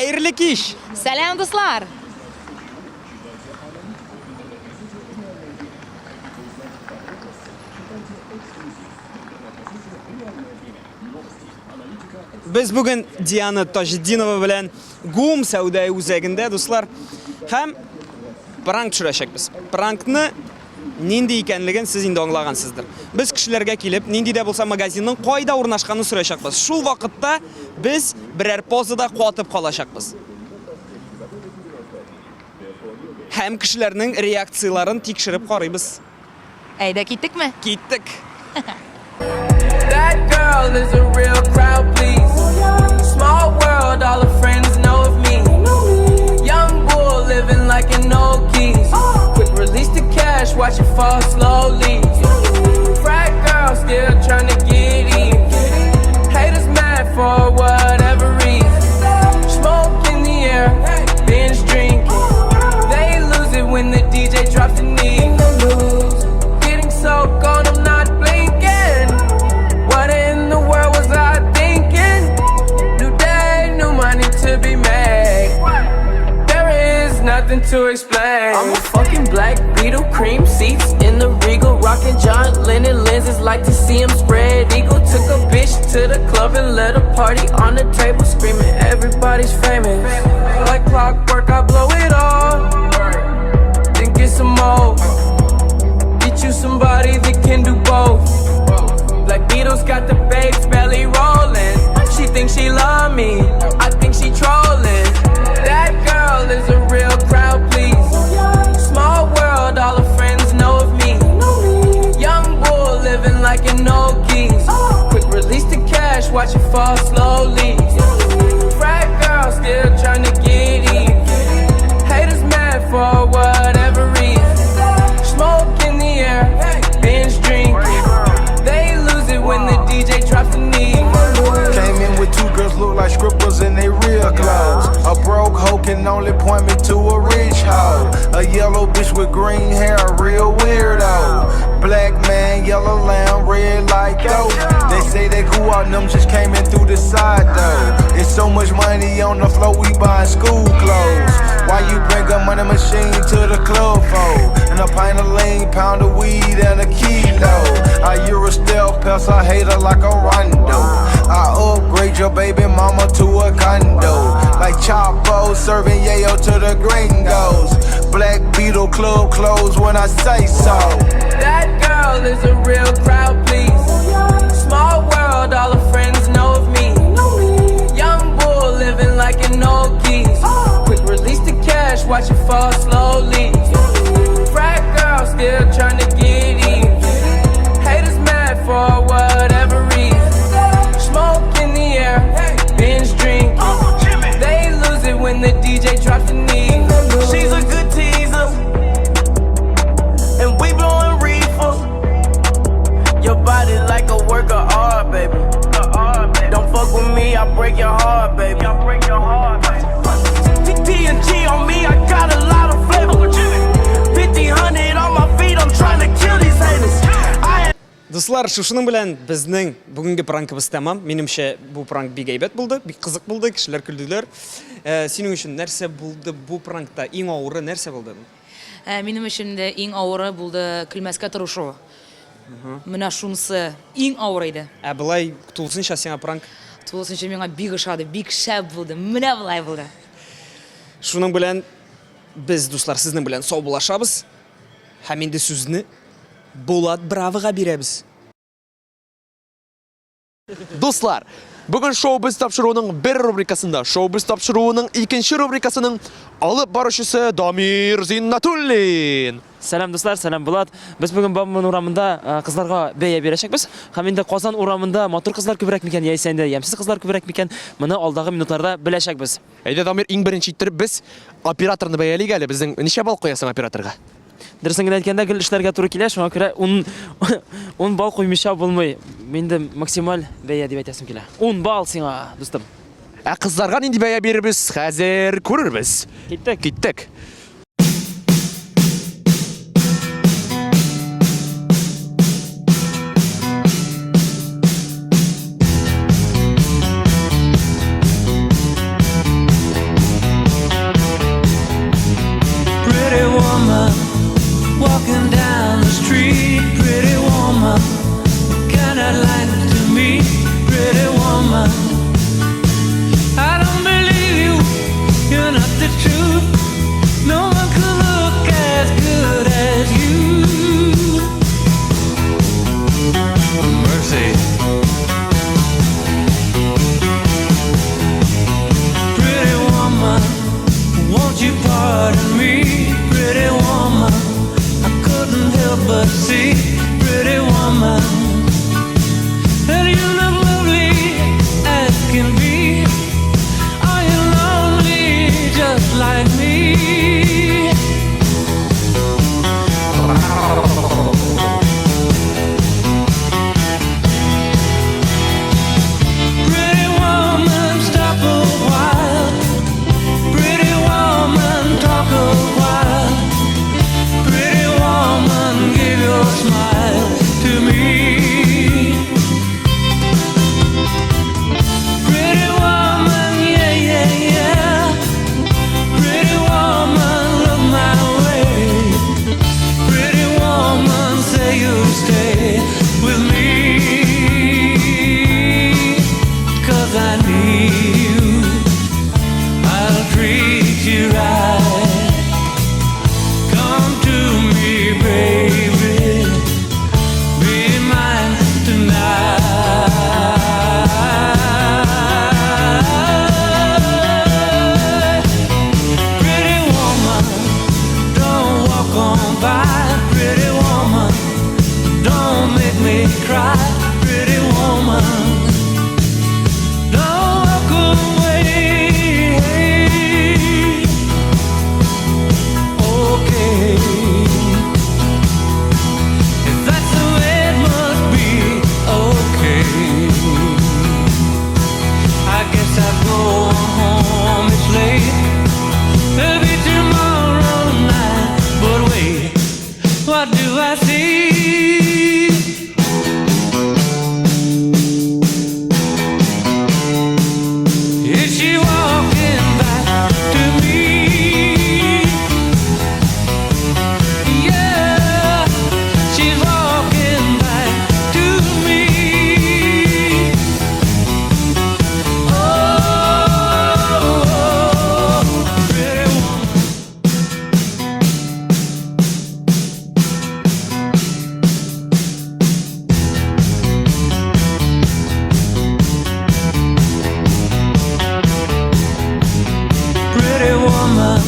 Xayrli kiş. Selam dostlar. Biz bugün Diana Tajdinova bilen Gum savdo o'zagida do'stlar ham prank tushirashakmiz. Prankni nindi ekanligini siz endi anglagansizdir. Biz kishilarga kelib, nindida bo'lsa magazinning qayda o'rnashganini so'rashakmiz. Shu vaqtda biz biror pozada qotib qolashakmiz. Ham kishilarning reaksiyalarini tekshirib qaraymiz. Ayda ketdikmi? Ketdik. That girl is a real crowd, please. Small world, all her friends know of me. Young bull living like an old geese. Quick release the cash, watch it fall slowly. Frat girl still trying to get in. Haters mad for whatever reason. Smoke in the air, binge drinking. They lose it when the DJ drops the knee. Getting so gone, I'm not blinking. What in the world was I thinking? New day, new money to be made. There is nothing to explain. I'm a fucking black Beetle, cream seats in the Regal, rocking John Lennon lenses, like to see him spread eagle. Took a bitch to the club and let a party on the table, screaming everybody's famous. Like clockwork, I blow it all, then get some more. Get you somebody that can do both. Black Beatles got the babes belly rolling. She thinks she love me, I think she trolling. That girl is a real crowd, please. Small world, all her friends know of me. Young bull living like an old geese. Quick release the cash, watch it fall slowly. Frat girl still trying to get in. Haters mad for whatever reason. Smoke in the air, binge drinking. They lose it when the DJ drops the knee. Came in with two girls look like strippers in they real clothes. A broke hoe can only point me to a rich hoe. A yellow bitch with green hair, a real weirdo. Black man, yellow lamb, red light though. They say they grew out, them just came in through the side though. It's so much money on the floor, we buying school clothes. Why you bring a money machine to the club for? And a pint of lean, pound of weed and a kilo. I Eurostel pest, I hate her like a rondo. I upgrade your baby mama to a condo. Like Chapo serving yayo to the gringos. Black Beetle club closed when I say so. That girl is a real crowd, please. Small world, all her friends know of me. Young bull living like an old geese. Quick release the cash, watch it fall slowly. Frat girl still trying to get in. Haters mad for whatever reason. Smoke in the air, binge drinking. They lose it when the DJ drops the knee. She's a good teaser, and we blowing reefer. Your body like a work of art, baby. Don't fuck with me, I break your heart, baby. TNG on me, I got a lot of flavor. 50-100 on my feet, I'm trying to kill these haters. Dostlar, şuşunun bilen bizning bugungi prankimiz tamam. Menimcha bu prank bek aybat bo'ldi, bek qiziq bo'ldi, kishilar kuldilar. Sening uchun narsa bo'ldi bu prankda eng og'iri narsa bo'ldi? Mening uchun eng og'iri bo'ldi kulmasga turishuv. Mana shunisi eng og'ir edi. Bulay qutulsincha senga prank. To'g'risincha menga bek ishadi, bek shab bo'ldi. Mana bulay bo'ldi. Shuning bilan biz do'stlar sizning bilan sog'lashamiz. Ham endi so'zni Bulat Bravo'ga beramiz. Dostlar, bugün Showbiz topshiruvining bir rubrikasida, Showbiz topshiruvining ikkinchi rubrikasining olib boruvchisi Damir Zinnatullin. Selam dostlar, selam Bulat. Biz bugün Bamban uğramında kızlarga beya berişekmiz. Hem indi Qozon uğramında motor kızlar köbürek miken, yaisa indi yamsiz kızlar köbürek miken, bunu alдағы minutlarda bileshekmiz. Ayda Damir, eng birinchi ittirib biz operatorni beyalaylik hali. Bizning necha ball qo'yasan operatorga? Dirsin aytganda gil ishlarga to'g'ri keladi, shunga ko'ra 10 ball qo'ymisha bo'lmay. Menda maksimal beya deb aytasim keladi. 10 ball senga, do'stim. Qizlarga endi beya beribmiz, hozir ko'ramiz. Ketdik. woman, and you look lovely as can be. Are you lonely just like me? Pretty woman, stop a while. Pretty woman, talk a while. Pretty woman, give your smile to me. Pretty woman, yeah, yeah, yeah. Pretty woman, look my way. Pretty woman, say you'll stay with me. 'Cause I need you, I'll treat you right. Come to me, baby, be mine tonight. Pretty woman, don't walk on by. Pretty woman, don't make me cry. Pretty woman, don't walk away. Okay, if that's the way it must be, okay. I guess I'll go home, it's late. Maybe tomorrow night, but wait, what do I see? Is she walking back to me? Yeah, she's walking back to me. Oh, pretty woman. Pretty woman,